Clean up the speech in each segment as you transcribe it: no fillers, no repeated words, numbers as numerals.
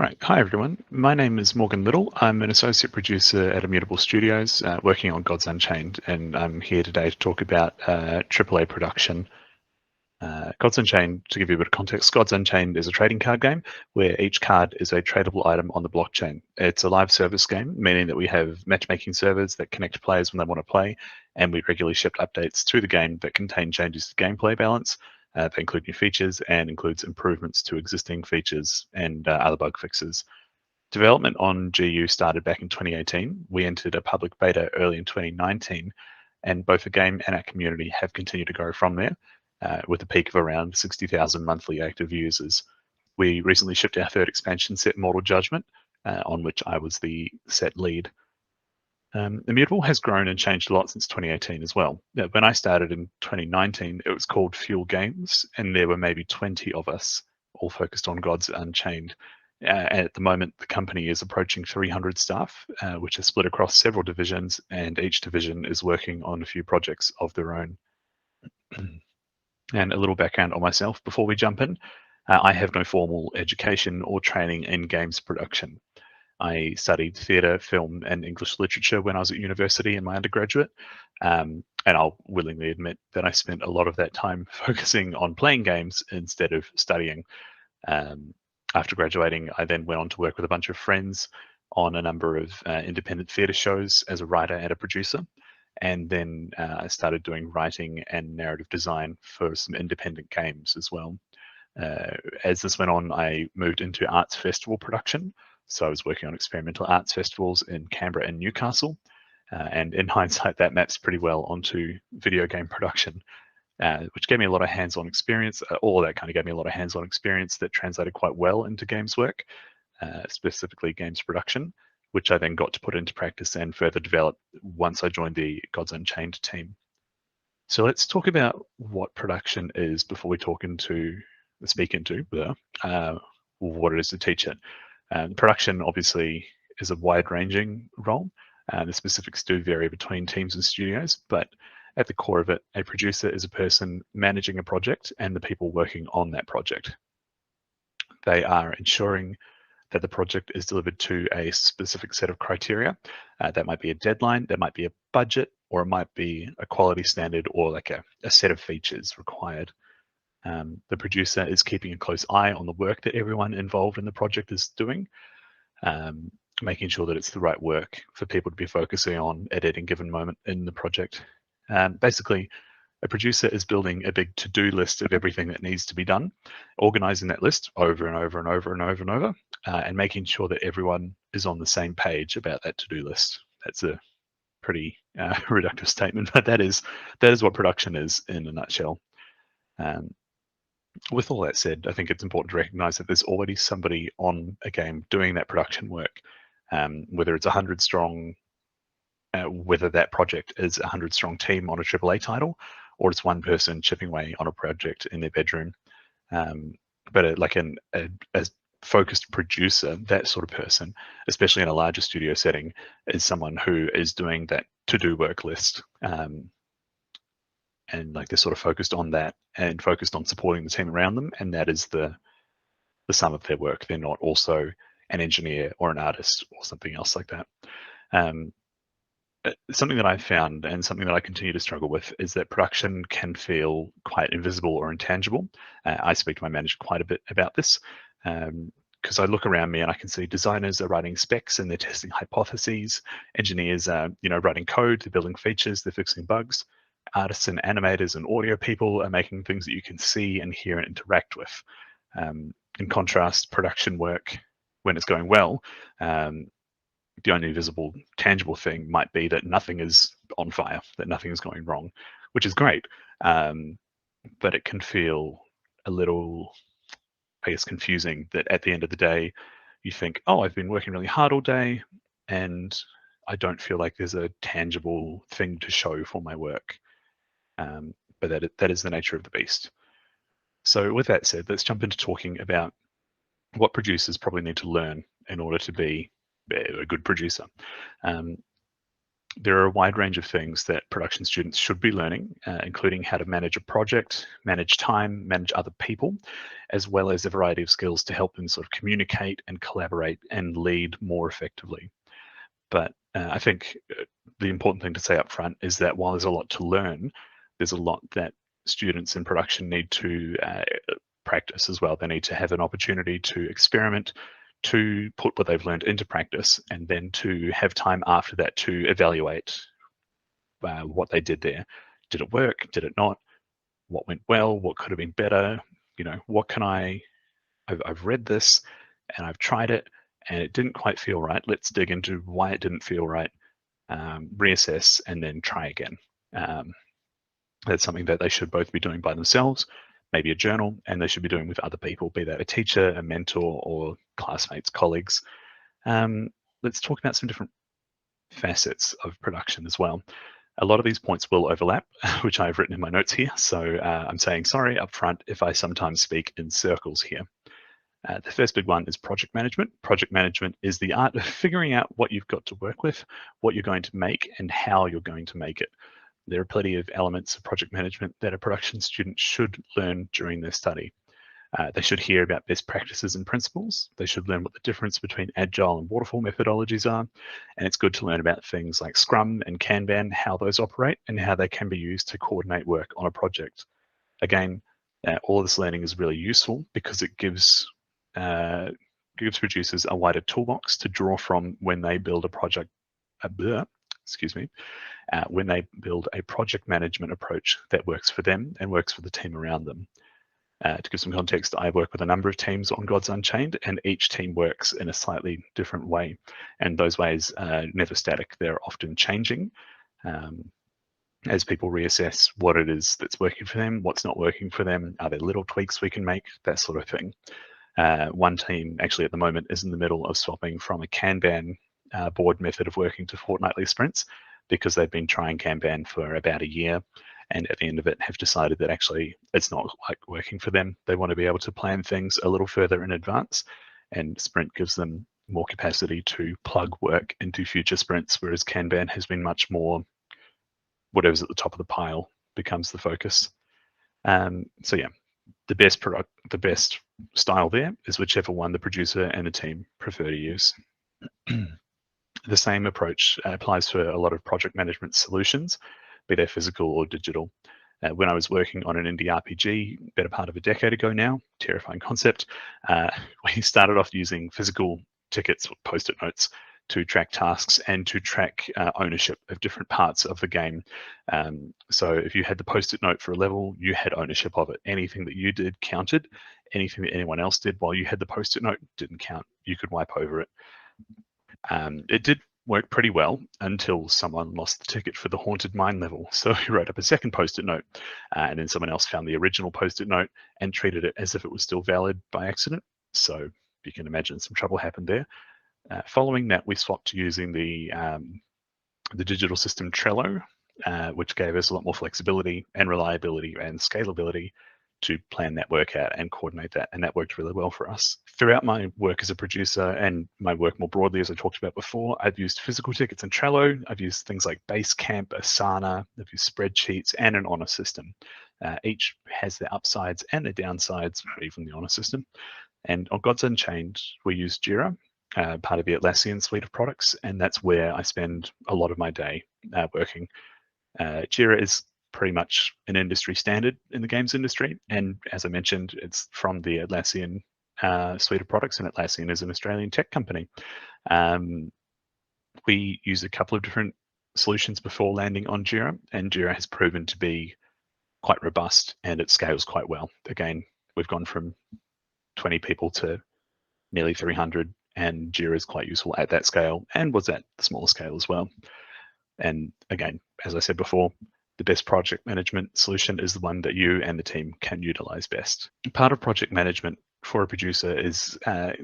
Right. Hi, everyone. My name is Morgan Little. I'm an associate producer at Immutable Studios, working on Gods Unchained, and I'm here today to talk about AAA production. Gods Unchained, to give you a bit of context, Gods Unchained is a trading card game where each card is a tradable item on the blockchain. It's a live service game, meaning that we have matchmaking servers that connect players when they want to play, and we regularly ship updates to the game that contain changes to gameplay balance. They include new features and includes improvements to existing features and other bug fixes. Development on GU started back in 2018. We entered a public beta early in 2019, and both the game and our community have continued to grow from there, with a peak of around 60,000 monthly active users. We recently shipped our third expansion set, Mortal Judgment, on which I was the set lead. Immutable has grown and changed a lot since 2018 as well. When I started in 2019, it was called Fuel Games, and there were maybe 20 of us, all focused on Gods Unchained. At the moment, the company is approaching 300 staff, which are split across several divisions, and each division is working on a few projects of their own. And a little background on myself before we jump in. I have no formal education or training in games production. I studied theatre, film, and English literature when I was at university in my undergraduate. And I'll willingly admit that I spent a lot of that time focusing on playing games instead of studying. After graduating, I then went on to work with a bunch of friends on a number of independent theatre shows as a writer and a producer. And then I started doing writing and narrative design for some independent games as well. As this went on, I moved into arts festival production. So I was working on experimental arts festivals in Canberra and Newcastle. And in hindsight, that maps pretty well onto video game production, which gave me a lot of hands-on experience. All of that kind of gave me a lot of hands-on experience that translated quite well into games work, specifically games production, which I then got to put into practice and further develop once I joined the Gods Unchained team. So let's talk about what production is before we speak into what it is to teach it. Production obviously is a wide-ranging role. The specifics do vary between teams and studios, but at the core of it, a producer is a person managing a project and the people working on that project. They are ensuring that the project is delivered to a specific set of criteria. That might be a deadline, that might be a budget, or it might be a quality standard or like a set of features required. The producer is keeping a close eye on the work that everyone involved in the project is doing, making sure that it's the right work for people to be focusing on at any given moment in the project. Basically, a producer is building a big to-do list of everything that needs to be done, organizing that list over and over and over and over and over, and making sure that everyone is on the same page about that to-do list. That's a pretty reductive statement, but that is what production is in a nutshell. With all that said, I think it's important to recognize that there's already somebody on a game doing that production work, whether it's 100 strong, whether that project is a 100-strong team on a AAA title, or it's one person chipping away on a project in their bedroom. But a focused producer, that sort of person, especially in a larger studio setting, is someone who is doing that to-do work list. And like they're sort of focused on that and focused on supporting the team around them, and that is the sum of their work. They're not also an engineer or an artist or something else like that. Something that I've found and something that I continue to struggle with is that production can feel quite invisible or intangible. I speak to my manager quite a bit about this, because I look around me and I can see designers are writing specs and they're testing hypotheses. Engineers are, writing code, they're building features, they're fixing bugs. Artists and animators and audio people are making things that you can see and hear and interact with. In contrast, production work, when it's going well, the only visible, tangible thing might be that nothing is on fire, that nothing is going wrong, which is great. But it can feel a little, I guess, confusing that at the end of the day, you think, oh, I've been working really hard all day and I don't feel like there's a tangible thing to show for my work. But that is the nature of the beast. So with that said, let's jump into talking about what producers probably need to learn in order to be a good producer. There are a wide range of things that production students should be learning, including how to manage a project, manage time, manage other people, as well as a variety of skills to help them sort of communicate and collaborate and lead more effectively. But I think the important thing to say up front is that while there's a lot to learn, there's a lot that students in production need to practice as well. They need to have an opportunity to experiment, to put what they've learned into practice, and then to have time after that to evaluate what they did there. Did it work? Did it not? What went well? What could have been better? What can I've read this and I've tried it and it didn't quite feel right. Let's dig into why it didn't feel right, reassess, and then try again. That's something that they should both be doing by themselves, maybe a journal, and they should be doing with other people, be that a teacher, a mentor, or classmates, colleagues. Let's talk about some different facets of production as well. A lot of these points will overlap, which I've written in my notes here. So I'm saying sorry up front if I sometimes speak in circles here. The first big one is project management. Project management is the art of figuring out what you've got to work with, what you're going to make, and how you're going to make it. There are plenty of elements of project management that a production student should learn during their study. They should hear about best practices and principles. They should learn what the difference between agile and waterfall methodologies are. And it's good to learn about things like Scrum and Kanban, how those operate and how they can be used to coordinate work on a project. Again, all of this learning is really useful because it gives producers a wider toolbox to draw from when they build a project, when they build a project management approach that works for them and works for the team around them. To give some context, I work with a number of teams on Gods Unchained, and each team works in a slightly different way. And those ways are never static, they're often changing as people reassess what it is that's working for them, what's not working for them, are there little tweaks we can make, that sort of thing. One team actually at the moment is in the middle of swapping from a Kanban board method of working to fortnightly sprints because they've been trying Kanban for about a year, and at the end of it have decided that actually it's not like working for them. They want to be able to plan things a little further in advance, and Sprint gives them more capacity to plug work into future sprints, whereas Kanban has been much more whatever's at the top of the pile becomes the focus. So yeah, the best style there is whichever one the producer and the team prefer to use. The same approach applies to a lot of project management solutions, be they physical or digital. When I was working on an indie RPG, better part of a decade ago now, terrifying concept, we started off using physical tickets, post-it notes, to track tasks and to track ownership of different parts of the game. So if you had the post-it note for a level, you had ownership of it. Anything that you did counted. Anything that anyone else did while you had the post-it note didn't count. You could wipe over it. It did work pretty well until someone lost the ticket for the Haunted Mine level. So he wrote up a second post-it note, and then someone else found the original post-it note and treated it as if it was still valid by accident. So you can imagine some trouble happened there. Following that, we swapped to using the digital system Trello, which gave us a lot more flexibility and reliability and scalability to plan that work out and coordinate that, and that worked really well for us. Throughout my work as a producer and my work more broadly, as I talked about before, I've used physical tickets in Trello, I've used things like Basecamp, Asana, I've used spreadsheets, and an honor system. Each has their upsides and their downsides, even the honor system. And on Gods Unchained, we use Jira, part of the Atlassian suite of products, and that's where I spend a lot of my day working. Jira is pretty much an industry standard in the games industry, and as I mentioned, it's from the Atlassian suite of products, and Atlassian is an Australian tech company. We use a couple of different solutions before landing on Jira, and Jira has proven to be quite robust and it scales quite well. Again, we've gone from 20 people to nearly 300, and Jira is quite useful at that scale and was at the smaller scale as well. And again, as I said before, the best project management solution is the one that you and the team can utilize best. Part of project management for a producer is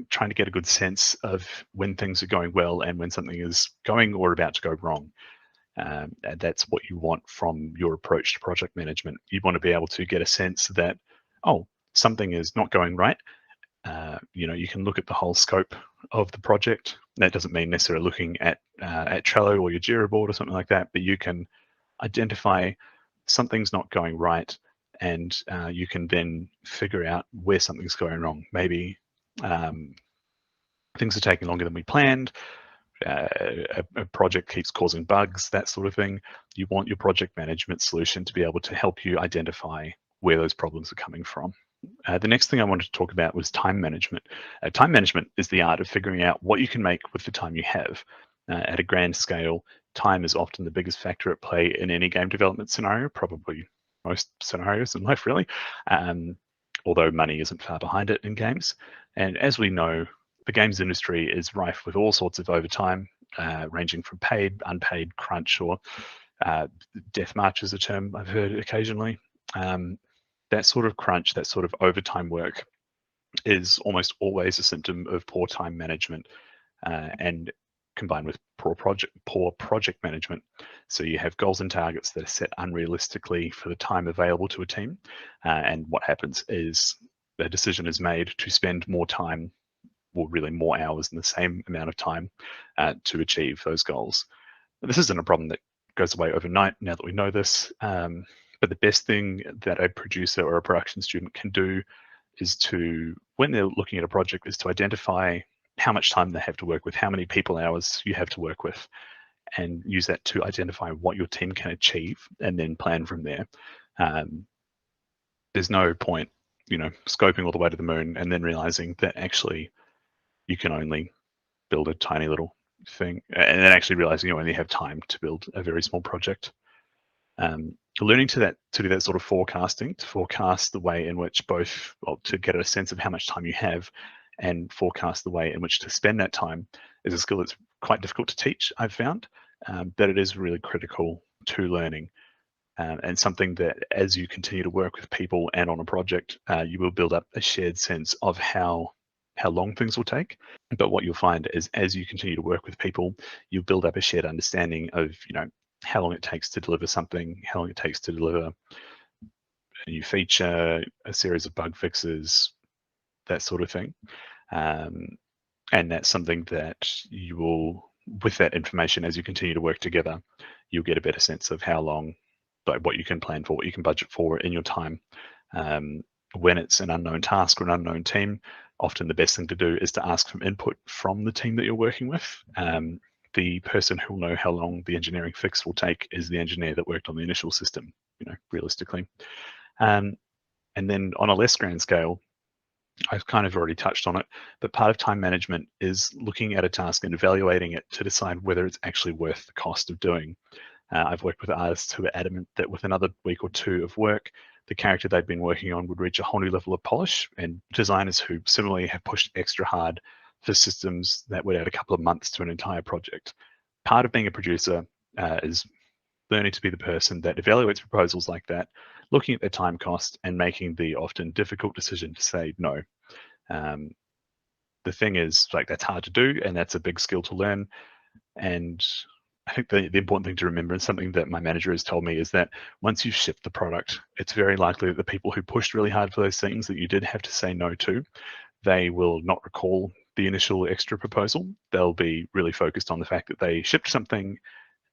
trying to get a good sense of when things are going well and when something is going or about to go wrong. And that's what you want from your approach to project management. You want to be able to get a sense that, oh, something is not going right, You can look at the whole scope of the project. That doesn't mean necessarily looking at Trello or your Jira board or something like that, but you can identify something's not going right, and you can then figure out where something's going wrong. Maybe things are taking longer than we planned. A project keeps causing bugs, that sort of thing. You want your project management solution to be able to help you identify where those problems are coming from. The next thing I wanted to talk about was time management. Time management is the art of figuring out what you can make with the time you have. At a grand scale, time is often the biggest factor at play in any game development scenario, probably most scenarios in life, really, although money isn't far behind it in games. And as we know, the games industry is rife with all sorts of overtime, ranging from paid, unpaid, crunch, or death march is a term I've heard occasionally. That sort of crunch, that sort of overtime work is almost always a symptom of poor time management, and combined with poor project management. So you have goals and targets that are set unrealistically for the time available to a team, and what happens is the decision is made to spend more time, or really more hours in the same amount of time, to achieve those goals. This isn't a problem that goes away overnight now that we know this, but the best thing that a producer or a production student can do is to, when they're looking at a project, is to identify how much time they have to work with, how many people hours you have to work with, and use that to identify what your team can achieve and then plan from there. There's no point, scoping all the way to the moon and then realizing that actually you can only build a tiny little thing, and then actually realizing you only have time to build a very small project. Learning to do that sort of forecasting, to forecast the way in which to get a sense of how much time you have and forecast the way in which to spend that time, is a skill that's quite difficult to teach, I've found, but it is really critical to learning, and something that as you continue to work with people and on a project, you will build up a shared sense of how long things will take. But what you'll find is as you continue to work with people, you build up a shared understanding of, how long it takes to deliver something, how long it takes to deliver a new feature, a series of bug fixes, that sort of thing. And that's something that you will, with that information, as you continue to work together, you'll get a better sense of how long, like what you can plan for, what you can budget for in your time. When it's an unknown task or an unknown team, often the best thing to do is to ask for input from the team that you're working with. The person who will know how long the engineering fix will take is the engineer that worked on the initial system, realistically. And then on a less grand scale, I've kind of already touched on it, but part of time management is looking at a task and evaluating it to decide whether it's actually worth the cost of doing. I've worked with artists who are adamant that with another week or two of work, the character they'd been working on would reach a whole new level of polish, and designers who similarly have pushed extra hard for systems that would add a couple of months to an entire project. Part of being a producer is learning to be the person that evaluates proposals like that, looking at their time cost and making the often difficult decision to say no. The thing is, that's hard to do, and that's a big skill to learn. And I think the important thing to remember, and something that my manager has told me, is that once you've shipped the product, it's very likely that the people who pushed really hard for those things that you did have to say no to, they will not recall the initial extra proposal. They'll be really focused on the fact that they shipped something,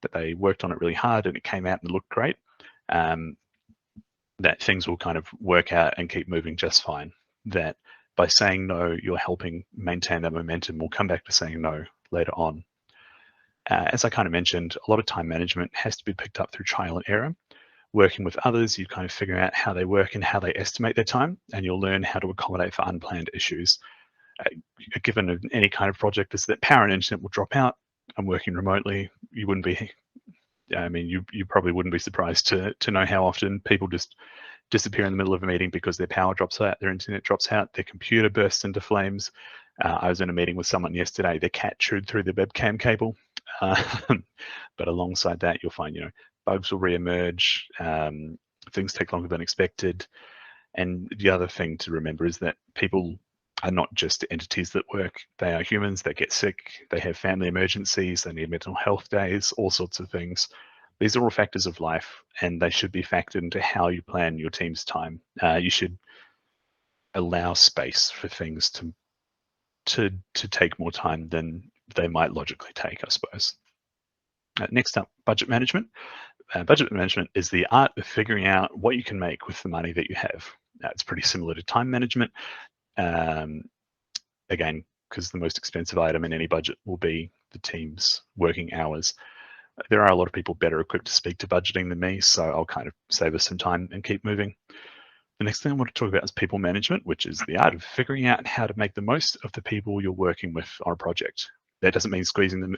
that they worked on it really hard and it came out and looked great, that things will kind of work out and keep moving just fine. That by saying no, you're helping maintain that momentum. We'll come back to saying no later on. As I kind of mentioned, a lot of time management has to be picked up through trial and error. Working with others, you kind of figure out how they work and how they estimate their time, and you'll learn how to accommodate for unplanned issues. Given any kind of project is that power and internet will drop out. I'm working remotely. You probably wouldn't be surprised to know how often people just disappear in the middle of a meeting because their power drops out, their internet drops out, their computer bursts into flames. I was in a meeting with someone yesterday, their cat chewed through the webcam cable. But alongside that, you'll find, bugs will reemerge, things take longer than expected. And the other thing to remember is that people are not just entities that work. They are humans that get sick, they have family emergencies, they need mental health days, all sorts of things. These are all factors of life, and they should be factored into how you plan your team's time. You should allow space for things to take more time than they might logically take, I suppose. Next up, budget management. Budget management is the art of figuring out what you can make with the money that you have. It's pretty similar to time management. Again, because the most expensive item in any budget will be the team's working hours. There are a lot of people better equipped to speak to budgeting than me, so I'll kind of save us some time and keep moving. The next thing I want to talk about is people management, which is the art of figuring out how to make the most of the people you're working with on a project. That doesn't mean squeezing them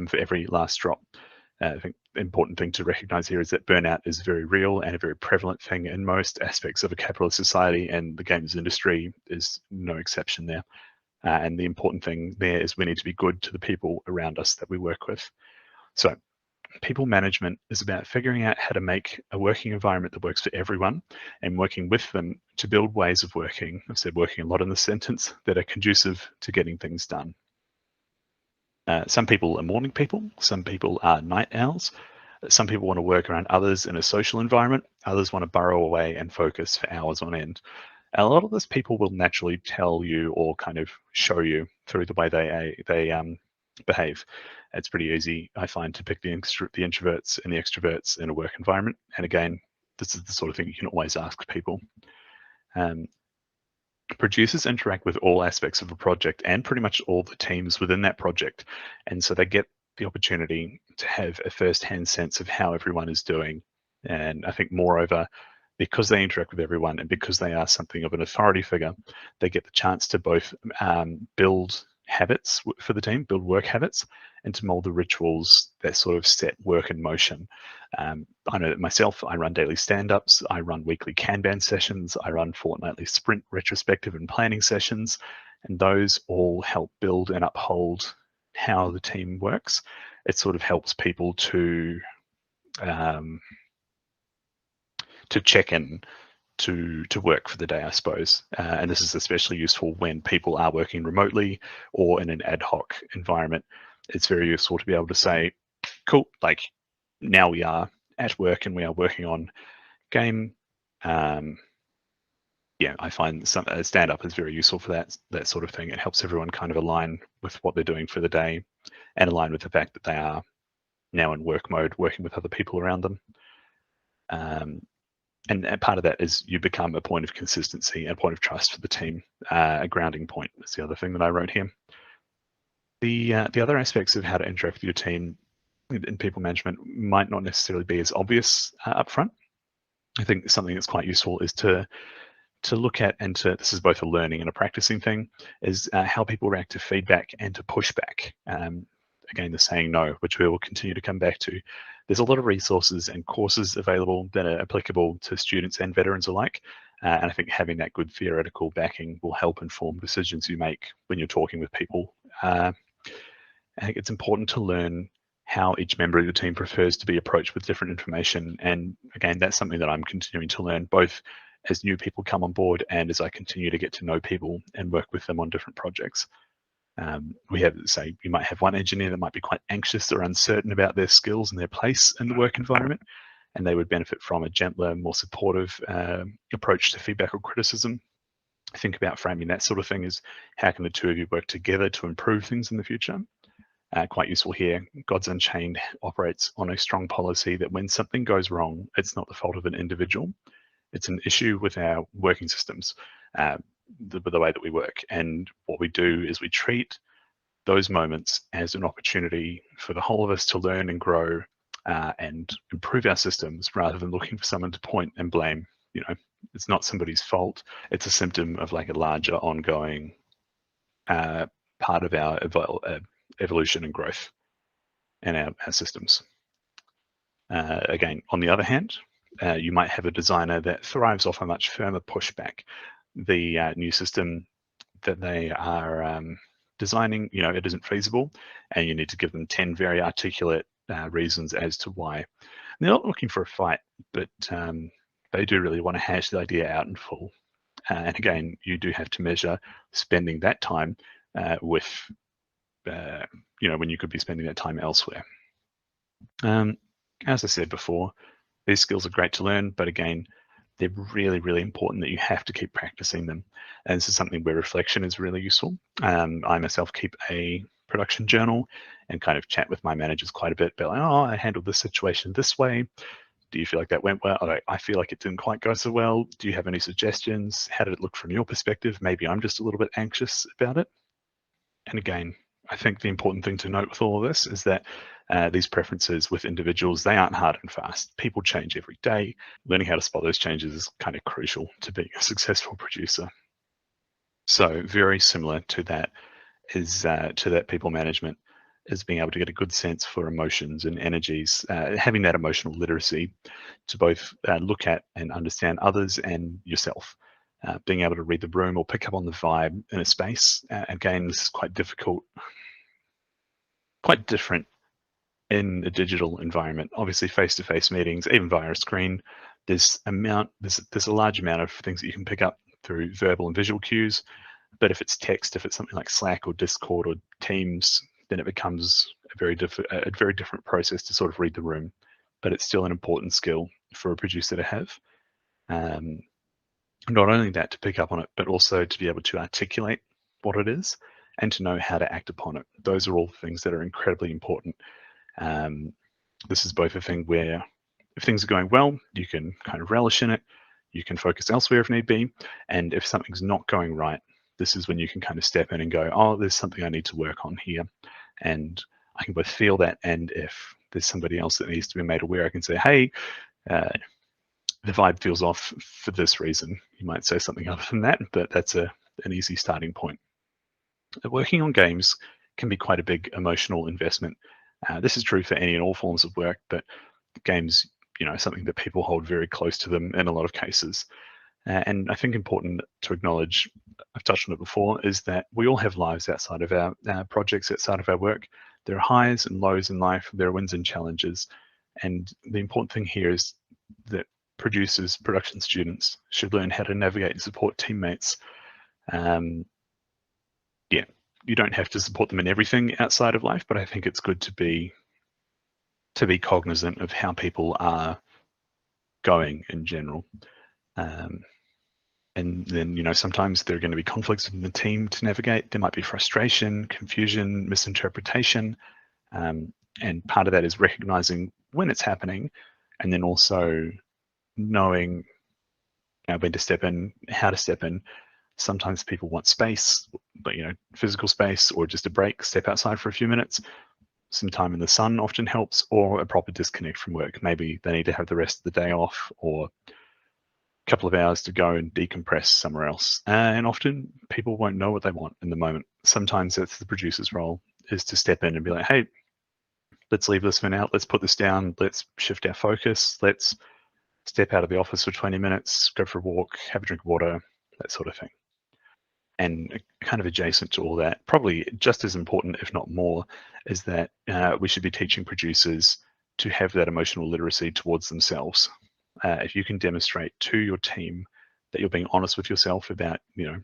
for every last drop. I think the important thing to recognize here is that burnout is very real and a very prevalent thing in most aspects of a capitalist society, and the games industry is no exception there. And the important thing there is we need to be good to the people around us that we work with. So people management is about figuring out how to make a working environment that works for everyone and working with them to build ways of working. I've said working a lot in the sentence, that are conducive to getting things done. Some people are morning people, some people are night owls, some people want to work around others in a social environment, others want to burrow away and focus for hours on end. A lot of those people will naturally tell you or kind of show you through the way they behave. It's pretty easy, I find, to pick the introverts and the extroverts in a work environment. And again, this is the sort of thing you can always ask people. Producers interact with all aspects of a project and pretty much all the teams within that project. And so they get the opportunity to have a first-hand sense of how everyone is doing. And I think moreover, because they interact with everyone and because they are something of an authority figure, they get the chance to both build habits for the team, build work habits, and to mold the rituals that sort of set work in motion. I know that myself, I run daily stand-ups, I run weekly Kanban sessions, I run fortnightly sprint retrospective and planning sessions, and those all help build and uphold how the team works. It sort of helps people to check in to work for the day, I suppose. And this is especially useful when people are working remotely or in an ad hoc environment. It's very useful to be able to say, cool, like now we are at work and we are working on game. Yeah, I find stand-up is very useful for that sort of thing. It helps everyone kind of align with what they're doing for the day and align with the fact that they are now in work mode, working with other people around them. And part of that is you become a point of consistency, a point of trust for the team, a grounding point. That's the other thing that I wrote here. The other aspects of how to interact with your team in people management might not necessarily be as obvious up front. I think something that's quite useful is to look at, and this is both a learning and a practicing thing, is how people react to feedback and to pushback. Again, the saying no, which we will continue to come back to. There's a lot of resources and courses available that are applicable to students and veterans alike. And I think having that good theoretical backing will help inform decisions you make when you're talking with people. I think it's important to learn how each member of your team prefers to be approached with different information. And again, that's something that I'm continuing to learn, both as new people come on board and as I continue to get to know people and work with them on different projects. We have, say, you might have one engineer that might be quite anxious or uncertain about their skills and their place in the work environment, and they would benefit from a gentler, more supportive approach to feedback or criticism. Think about framing that sort of thing as how can the two of you work together to improve things in the future. Quite useful here. Gods Unchained operates on a strong policy that when something goes wrong, it's not the fault of an individual. It's an issue with our working systems, the way that we work. And what we do is we treat those moments as an opportunity for the whole of us to learn and grow and improve our systems, rather than looking for someone to point and blame. You know, it's not somebody's fault. It's a symptom of like a larger ongoing part of our evolution and growth and our systems. Again, on the other hand, you might have a designer that thrives off a much firmer pushback. The new system that they are designing, it isn't feasible, and you need to give them 10 very articulate reasons as to why. And they're not looking for a fight, but they do really want to hash the idea out in full. And again, you do have to measure spending that time with, when you could be spending that time elsewhere. As I said before, these skills are great to learn, but again, they're really, really important that you have to keep practicing them. And this is something where reflection is really useful. I myself keep a production journal and kind of chat with my managers quite a bit, but like, oh, I handled this situation this way. Do you feel like that went well? I feel like it didn't quite go so well. Do you have any suggestions? How did it look from your perspective? Maybe I'm just a little bit anxious about it. And again, I think the important thing to note with all of this is that these preferences with individuals, they aren't hard and fast. People change every day. Learning how to spot those changes is kind of crucial to being a successful producer. So very similar to that is to that people management is being able to get a good sense for emotions and energies, having that emotional literacy to both look at and understand others and yourself. Being able to read the room or pick up on the vibe in a space. Again, this is quite difficult, quite different in a digital environment. Obviously, face-to-face meetings, even via a screen, there's a large amount of things that you can pick up through verbal and visual cues. But if it's text, if it's something like Slack or Discord or Teams, then it becomes a very different process to sort of read the room. But it's still an important skill for a producer to have. Not only that, to pick up on it, but also to be able to articulate what it is and to know how to act upon it. Those are all things that are incredibly important. This is both a thing where if things are going well, you can kind of relish in it. You can focus elsewhere if need be. And if something's not going right, this is when you can kind of step in and go, oh, there's something I need to work on here. And I can both feel that, and if there's somebody else that needs to be made aware, I can say, hey, the vibe feels off for this reason. You might say something other than that, but that's an easy starting point. Working on games can be quite a big emotional investment. This is true for any and all forms of work, but games, something that people hold very close to them in a lot of cases. And I think important to acknowledge, I've touched on it before, is that we all have lives outside of our projects, outside of our work. There are highs and lows in life. There are wins and challenges. And the important thing here is that producers, production students should learn how to navigate and support teammates. You don't have to support them in everything outside of life, but I think it's good to be cognizant of how people are going in general. And then, sometimes there are going to be conflicts in the team to navigate. There might be frustration, confusion, misinterpretation. And part of that is recognizing when it's happening and then also knowing when to step in, how to step in. Sometimes people want space, but physical space or just a break, step outside for a few minutes. Some time in the sun often helps, or a proper disconnect from work. Maybe they need to have the rest of the day off or a couple of hours to go and decompress somewhere else. And often people won't know what they want in the moment. Sometimes that's the producer's role, is to step in and be like, hey, let's leave this for now. Let's put this down. Let's shift our focus. Let's step out of the office for 20 minutes, go for a walk, have a drink of water, that sort of thing. And kind of adjacent to all that, probably just as important, if not more, is that we should be teaching producers to have that emotional literacy towards themselves. If you can demonstrate to your team that you're being honest with yourself about your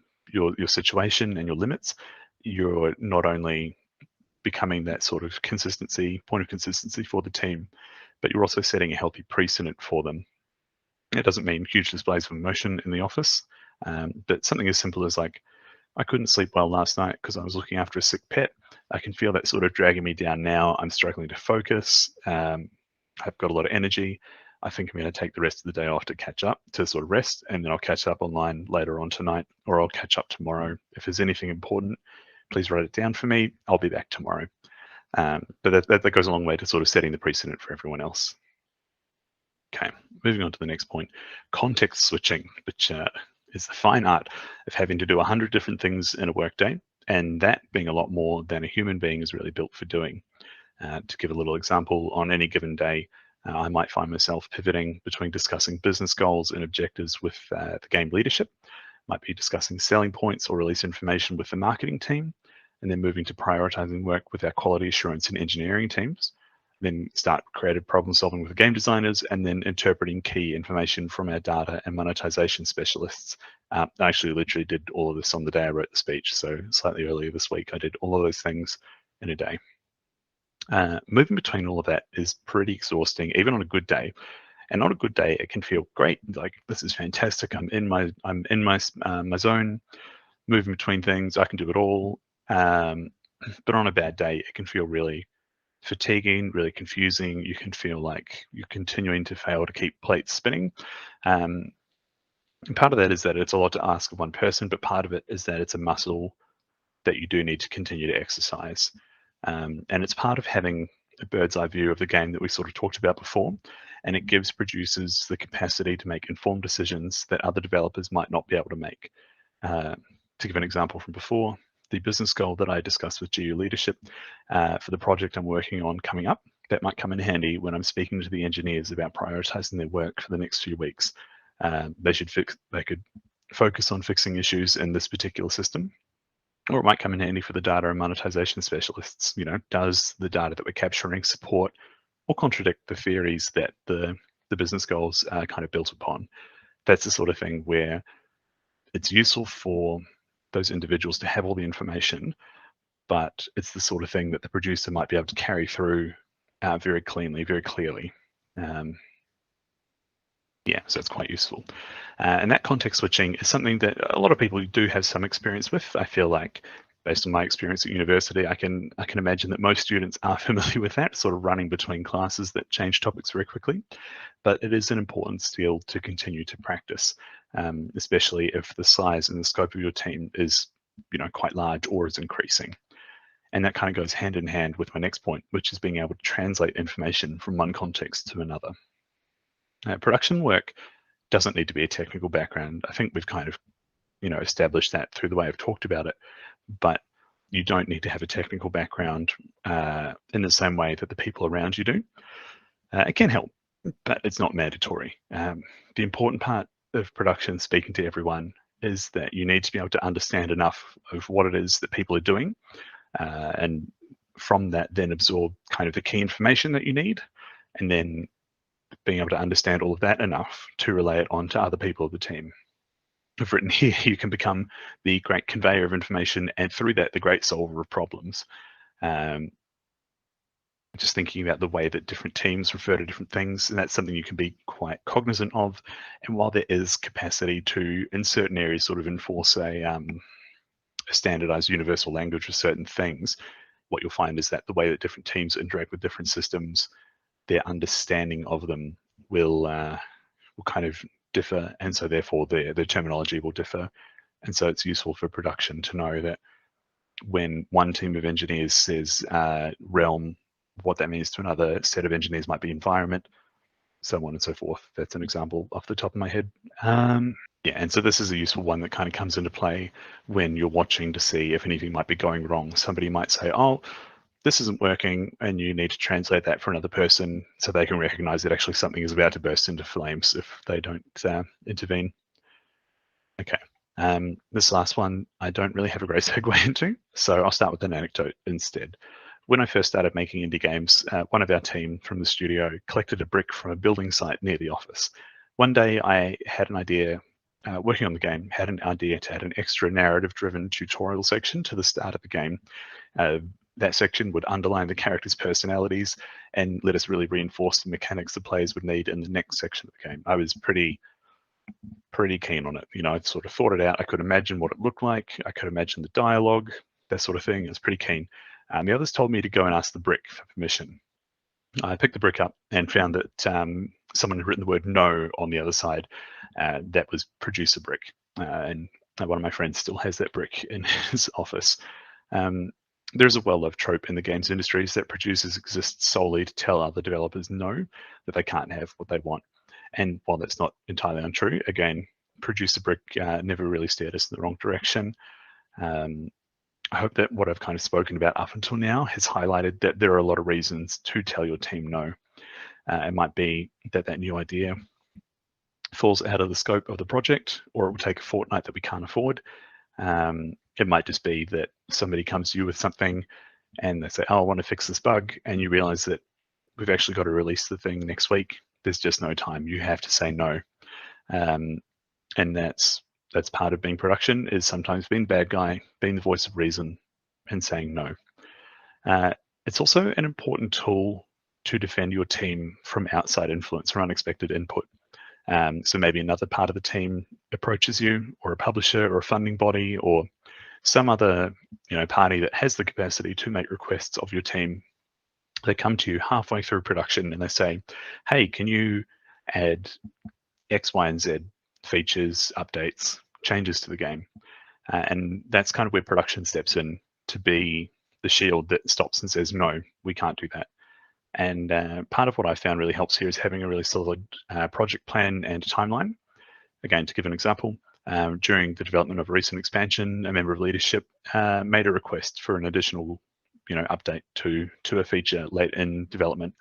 situation and your limits, you're not only becoming that sort of point of consistency for the team, but you're also setting a healthy precedent for them. It doesn't mean huge displays of emotion in the office, but something as simple as like, I couldn't sleep well last night because I was looking after a sick pet. I can feel that sort of dragging me down now. I'm struggling to focus. I've got a lot of energy. I think I'm going to take the rest of the day off to catch up, to sort of rest, and then I'll catch up online later on tonight, or I'll catch up tomorrow. If there's anything important, please write it down for me. I'll be back tomorrow. But that goes a long way to sort of setting the precedent for everyone else. Okay, moving on to the next point, context switching, which is the fine art of having to do 100 different things in a workday, and that being a lot more than a human being is really built for doing. To give a little example, on any given day, I might find myself pivoting between discussing business goals and objectives with the game leadership, might be discussing selling points or release information with the marketing team, and then moving to prioritizing work with our quality assurance and engineering teams, then start creative problem solving with game designers, and then interpreting key information from our data and monetization specialists. I actually literally did all of this on the day I wrote the speech, so slightly earlier this week, I did all of those things in a day. Moving between all of that is pretty exhausting, even on a good day. And on a good day, it can feel great. Like, this is fantastic. I'm in my zone, moving between things. I can do it all. But on a bad day, it can feel really fatiguing, really confusing. You can feel like you're continuing to fail to keep plates spinning. And part of that is that it's a lot to ask of one person, but part of it is that it's a muscle that you do need to continue to exercise. And it's part of having a bird's eye view of the game that we sort of talked about before. And it gives producers the capacity to make informed decisions that other developers might not be able to make. To give an example from before, the business goal that I discussed with GU leadership for the project I'm working on coming up, that might come in handy when I'm speaking to the engineers about prioritizing their work for the next few weeks. They could focus on fixing issues in this particular system, or it might come in handy for the data and monetization specialists. Does the data that we're capturing support or contradict the theories that the business goals are kind of built upon? That's the sort of thing where it's useful for those individuals to have all the information, but it's the sort of thing that the producer might be able to carry through very cleanly, very clearly. So it's quite useful. And that context switching is something that a lot of people do have some experience with. I feel like, based on my experience at university, I can imagine that most students are familiar with that, sort of running between classes that change topics very quickly. But it is an important skill to continue to practice, especially if the size and the scope of your team is, quite large or is increasing. And that kind of goes hand in hand with my next point, which is being able to translate information from one context to another. Production work doesn't need to be a technical background. I think we've kind of, established that through the way I've talked about it, but you don't need to have a technical background in the same way that the people around you do. It can help, but it's not mandatory. The important part of production, speaking to everyone, is that you need to be able to understand enough of what it is that people are doing, and from that then absorb kind of the key information that you need, and then being able to understand all of that enough to relay it on to other people of the team. I've written here, you can become the great conveyor of information, and through that, the great solver of problems. Just thinking about the way that different teams refer to different things, and that's something you can be quite cognizant of. And while there is capacity to, in certain areas, sort of enforce a standardized universal language for certain things, what you'll find is that the way that different teams interact with different systems, their understanding of them will kind of differ, and so therefore their terminology will differ. And so it's useful for production to know that when one team of engineers says realm, what that means to another set of engineers might be environment, so on and so forth. That's an example off the top of my head. And so this is a useful one that kind of comes into play when you're watching to see if anything might be going wrong. Somebody might say, oh, this isn't working, and you need to translate that for another person so they can recognize that actually something is about to burst into flames if they don't intervene. Okay, this last one I don't really have a great segue into, so I'll start with an anecdote instead. When I first started making indie games, one of our team from the studio collected a brick from a building site near the office. One day I had an idea, working on the game, had an idea to add an extra narrative-driven tutorial section to the start of the game. That section would underline the characters' personalities and let us really reinforce the mechanics the players would need in the next section of the game. I was pretty keen on it. I'd sort of thought it out. I could imagine what it looked like. I could imagine the dialogue, that sort of thing. I was pretty keen. The others told me to go and ask the brick for permission. I picked the brick up and found that someone had written the word no on the other side. That was producer brick. And one of my friends still has that brick in his office. There's a well-loved trope in the games industries that producers exist solely to tell other developers no, that they can't have what they want. And while that's not entirely untrue, again, producer brick never really steered us in the wrong direction. I hope that what I've kind of spoken about up until now has highlighted that there are a lot of reasons to tell your team no. It might be that new idea falls out of the scope of the project, or it will take a fortnight that we can't afford. It might just be that somebody comes to you with something and they say, oh, I want to fix this bug, and you realize that we've actually got to release the thing next week. There's just no time. You have to say no. And that's part of being production, is sometimes being bad guy, being the voice of reason, and saying no. It's also an important tool to defend your team from outside influence or unexpected input. So maybe another part of the team approaches you, or a publisher, or a funding body, or some other party that has the capacity to make requests of your team. They come to you halfway through production and they say, hey, can you add X, Y, and Z features, updates, changes to the game? And that's kind of where production steps in to be the shield that stops and says, no, we can't do that. And part of what I found really helps here is having a really solid project plan and a timeline. Again, to give an example, during the development of a recent expansion, a member of leadership made a request for an additional update to a feature late in development.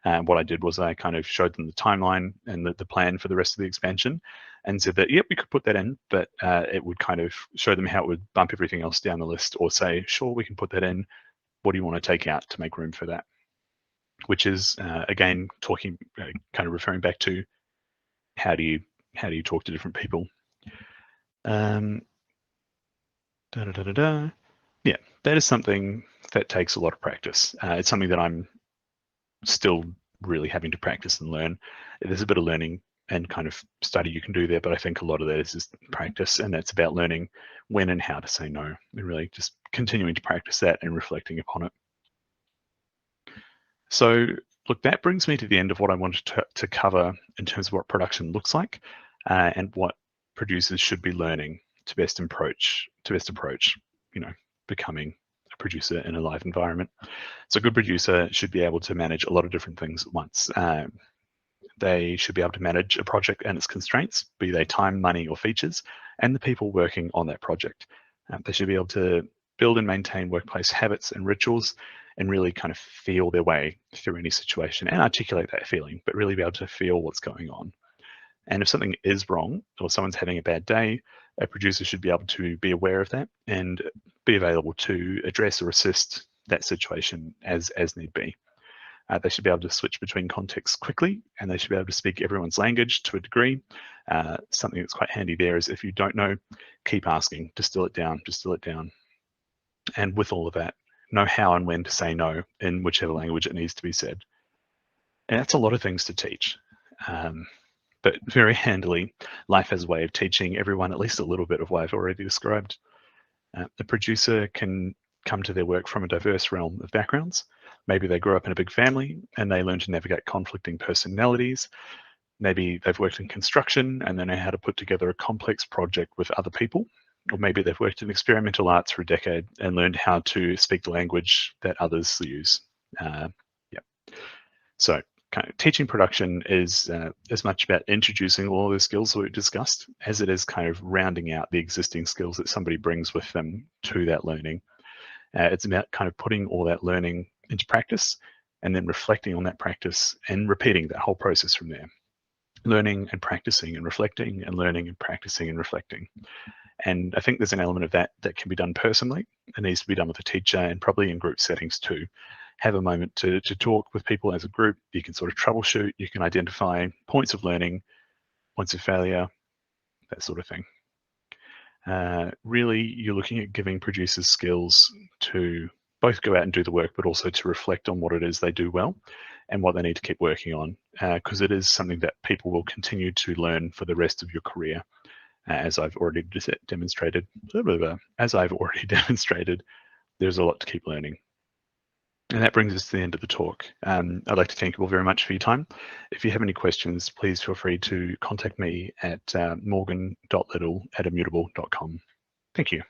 What I did was I kind of showed them the timeline and the plan for the rest of the expansion, and said that, yep, we could put that in, but it would kind of show them how it would bump everything else down the list, or say, sure, we can put that in. What do you want to take out to make room for that? Which is again talking, kind of referring back to how do you talk to different people. Yeah, that is something that takes a lot of practice. It's something that I'm still really having to practice and learn. There's a bit of learning and kind of study you can do there, but I think a lot of that is just practice, and that's about learning when and how to say no, and really just continuing to practice that and reflecting upon it. So look, that brings me to the end of what I wanted to cover in terms of what production looks like, and what producers should be learning to best approach, becoming a producer in a live environment. So a good producer should be able to manage a lot of different things at once. They should be able to manage a project and its constraints, be they time, money, or features, and the people working on that project. They should be able to build and maintain workplace habits and rituals, and really kind of feel their way through any situation and articulate that feeling, but really be able to feel what's going on. And if something is wrong, or someone's having a bad day, a producer should be able to be aware of that and be available to address or assist that situation as need be. They should be able to switch between contexts quickly, and they should be able to speak everyone's language to a degree. Something that's quite handy there is if you don't know, keep asking, distill it down. And with all of that, know how and when to say no in whichever language it needs to be said. And that's a lot of things to teach. But very handily, life has a way of teaching everyone at least a little bit of what I've already described. The producer can come to their work from a diverse realm of backgrounds. Maybe they grew up in a big family and they learn to navigate conflicting personalities. Maybe they've worked in construction and they know how to put together a complex project with other people. Or maybe they've worked in experimental arts for a decade and learned how to speak the language that others use. So kind of teaching production is as much about introducing all the skills that we've discussed as it is kind of rounding out the existing skills that somebody brings with them to that learning. It's about kind of putting all that learning into practice and then reflecting on that practice and repeating that whole process from there. Learning and practicing and reflecting, and learning and practicing and reflecting. And I think there's an element of that can be done personally. It needs to be done with a teacher, and probably in group settings too. Have a moment to talk with people as a group. You can sort of troubleshoot, you can identify points of learning, points of failure, that sort of thing. Really, you're looking at giving producers skills to both go out and do the work, but also to reflect on what it is they do well and what they need to keep working on, because it is something that people will continue to learn for the rest of your career. As I've already demonstrated, there's a lot to keep learning. And that brings us to the end of the talk. I'd like to thank you all very much for your time. If you have any questions, please feel free to contact me at morgan.little@immutable.com. Thank you.